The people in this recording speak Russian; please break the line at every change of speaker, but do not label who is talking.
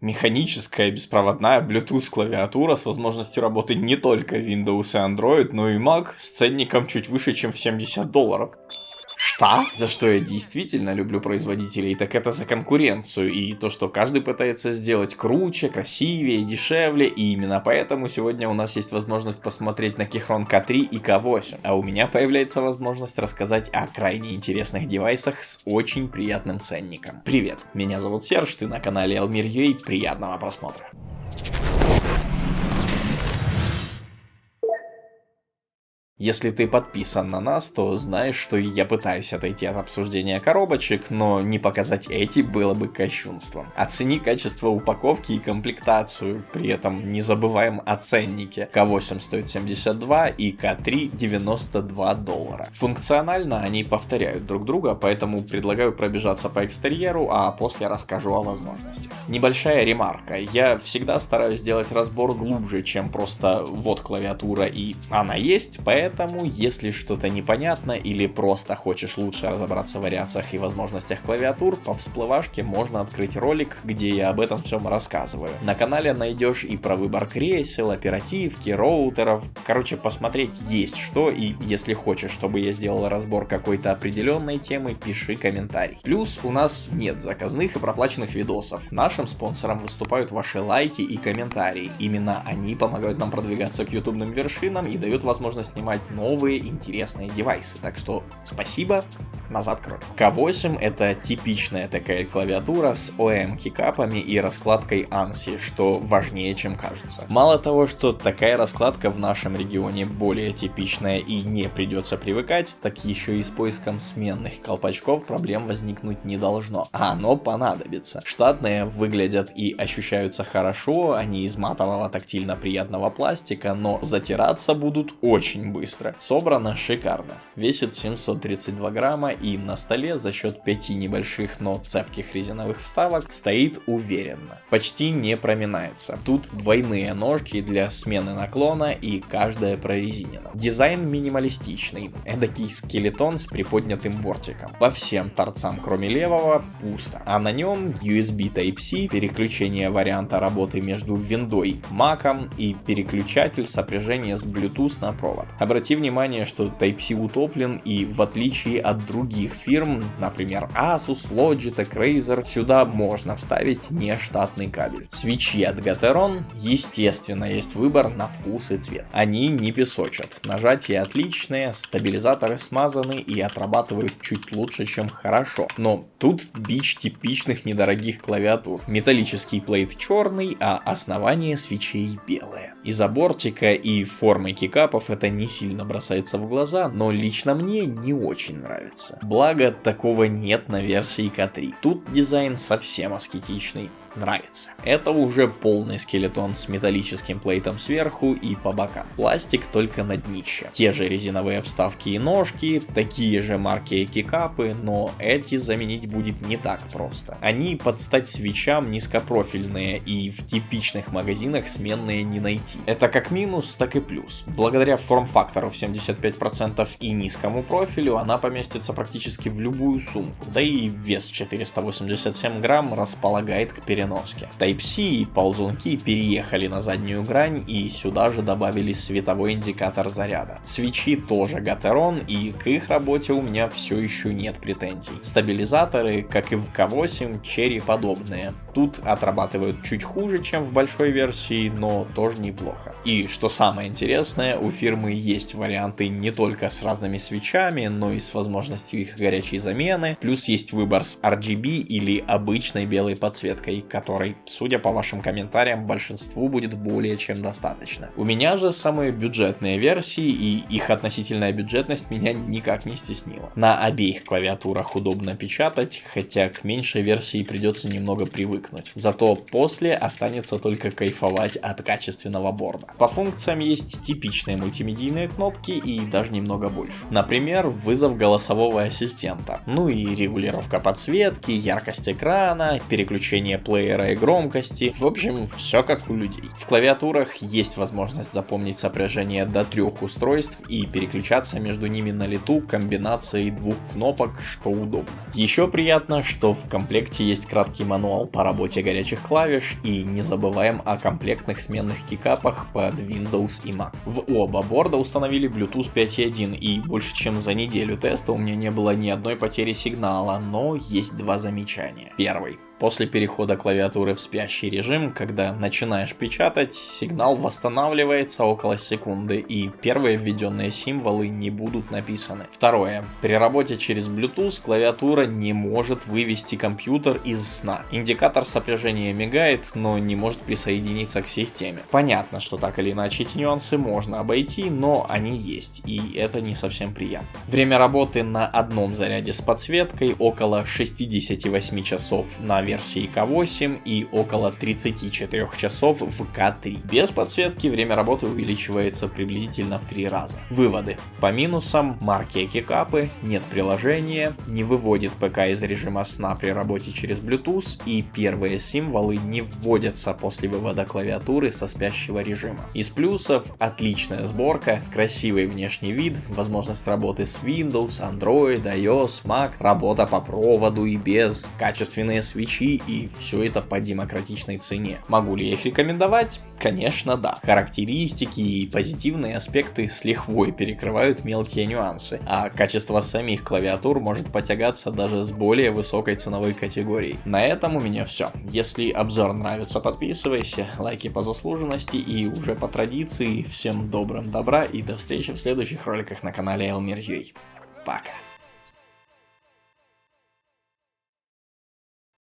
Механическая беспроводная Bluetooth клавиатура с возможностью работы не только Windows и Android, но и Mac с ценником чуть выше, чем в $70. Что? За что я действительно люблю производителей, так это за конкуренцию и то, что каждый пытается сделать круче, красивее, дешевле, и именно поэтому сегодня у нас есть возможность посмотреть на Keychron K3 и K8, а у меня появляется возможность рассказать о крайне интересных девайсах с очень приятным ценником. Привет, меня зовут Серж, ты на канале Elmir.ua, приятного просмотра. Если ты подписан на нас, то знаешь, что я пытаюсь отойти от обсуждения коробочек, но не показать эти было бы кощунством. Оцени качество упаковки и комплектацию, при этом не забываем о ценнике. K8 стоит 72 и K3 $92. Функционально они повторяют друг друга, поэтому предлагаю пробежаться по экстерьеру, а после расскажу о возможностях. Небольшая ремарка. Я всегда стараюсь сделать разбор глубже, чем просто вот клавиатура и она есть, поэтому, если что-то непонятно или просто хочешь лучше разобраться в вариациях и возможностях клавиатур, по всплывашке можно открыть ролик, где я об этом всем рассказываю. На канале найдешь и про выбор кресел, оперативки, роутеров. Короче, посмотреть есть что, и если хочешь, чтобы я сделал разбор какой-то определенной темы, пиши комментарий. Плюс у нас нет заказных и проплаченных видосов. Нашим спонсором выступают ваши лайки и комментарии. Именно они помогают нам продвигаться к ютубным вершинам и дают возможность снимать новые интересные девайсы. Так что спасибо, назад к ролику. K8 это типичная такая клавиатура с OEM кикапами и раскладкой ANSI, что важнее, чем кажется. Мало того, что такая раскладка в нашем регионе более типичная и не придется привыкать, так еще и с поиском сменных колпачков проблем возникнуть не должно. А оно понадобится. Штатные выглядят и ощущаются хорошо, они из матового тактильно приятного пластика, но затираться будут очень быстро. Собрано шикарно. Весит 732 грамма и на столе за счет 5 небольших, но цепких резиновых вставок стоит уверенно. Почти не проминается. Тут двойные ножки для смены наклона и каждая прорезинена. Дизайн минималистичный. Эдакий скелетон с приподнятым бортиком. По всем торцам, кроме левого, пусто. А на нем USB Type-C, переключение варианта работы между виндой, Mac'ом и переключатель сопряжения с Bluetooth на провод. Обрати внимание, что Type-C утоплен и в отличие от других фирм, например Asus, Logitech, Razer, сюда можно вставить нештатный кабель. Свитчи от Gateron, естественно, есть выбор на вкус и цвет. Они не песочат, нажатия отличные, стабилизаторы смазаны и отрабатывают чуть лучше, чем хорошо. Но тут бич типичных недорогих клавиатур. Металлический плейт черный, а основание свитчей белое. Из-за бортика и формы кикапов это не сильно бросается в глаза, но лично мне не очень нравится. Благо, такого нет на версии K3. Тут дизайн совсем аскетичный. Нравится. Это уже полный скелетон с металлическим плейтом сверху и по бокам. Пластик только на днище. Те же резиновые вставки и ножки, такие же марки и кикапы, но эти заменить будет не так просто. Они под стать свитчам низкопрофильные и в типичных магазинах сменные не найти. Это как минус, так и плюс. Благодаря форм-фактору в 75% и низкому профилю она поместится практически в любую сумку. Да и вес 487 грамм располагает к переноске. Type-C и ползунки переехали на заднюю грань и сюда же добавили световой индикатор заряда. Свитчи тоже Gateron и к их работе у меня все еще нет претензий. Стабилизаторы, как и в K8, Cherry подобные. Тут отрабатывают чуть хуже, чем в большой версии, но тоже неплохо. И что самое интересное, у фирмы есть варианты не только с разными свитчами, но и с возможностью их горячей замены. Плюс есть выбор с RGB или обычной белой подсветкой, которой, судя по вашим комментариям, большинству будет более чем достаточно. У меня же самые бюджетные версии, и их относительная бюджетность меня никак не стеснила. На обеих клавиатурах удобно печатать, хотя к меньшей версии придется немного привыкнуть. Зато после останется только кайфовать от качественного борда. По функциям есть типичные мультимедийные кнопки и даже немного больше. Например, вызов голосового ассистента. Ну и регулировка подсветки, яркость экрана, переключение плеера и громкости. В общем, все как у людей. В клавиатурах есть возможность запомнить сопряжение до 3 устройств и переключаться между ними на лету комбинацией 2 кнопок, что удобно. Еще приятно, что в комплекте есть краткий мануал по работе горячих клавиш и не забываем о комплектных сменных кикапах под Windows и Mac. В оба борда установили Bluetooth 5.1 и больше чем за неделю теста у меня не было ни одной потери сигнала, но есть два замечания. Первый. После перехода клавиатуры в спящий режим, когда начинаешь печатать, сигнал восстанавливается около секунды и первые введенные символы не будут написаны. Второе. При работе через Bluetooth клавиатура не может вывести компьютер из сна. Индикатор сопряжения мигает, но не может присоединиться к системе. Понятно, что так или иначе эти нюансы можно обойти, но они есть, и это не совсем приятно. Время работы на одном заряде с подсветкой около 68 часов на версии K8 и около 34 часов в K3. Без подсветки время работы увеличивается приблизительно в 3 раза. Выводы. По минусам: марки кикапы, нет приложения, не выводит ПК из режима сна при работе через Bluetooth и первые символы не вводятся после вывода клавиатуры со спящего режима. Из плюсов: отличная сборка, красивый внешний вид, возможность работы с Windows, Android, iOS, Mac, работа по проводу и без, качественные свечи и все это по демократичной цене. Могу ли я их рекомендовать? Конечно, да. Характеристики и позитивные аспекты с лихвой перекрывают мелкие нюансы, а качество самих клавиатур может потягаться даже с более высокой ценовой категорией. На этом у меня все. Если обзор нравится, подписывайся, лайки по заслуженности и уже по традиции всем добра и до встречи в следующих роликах на канале Elmer.ua. Пока.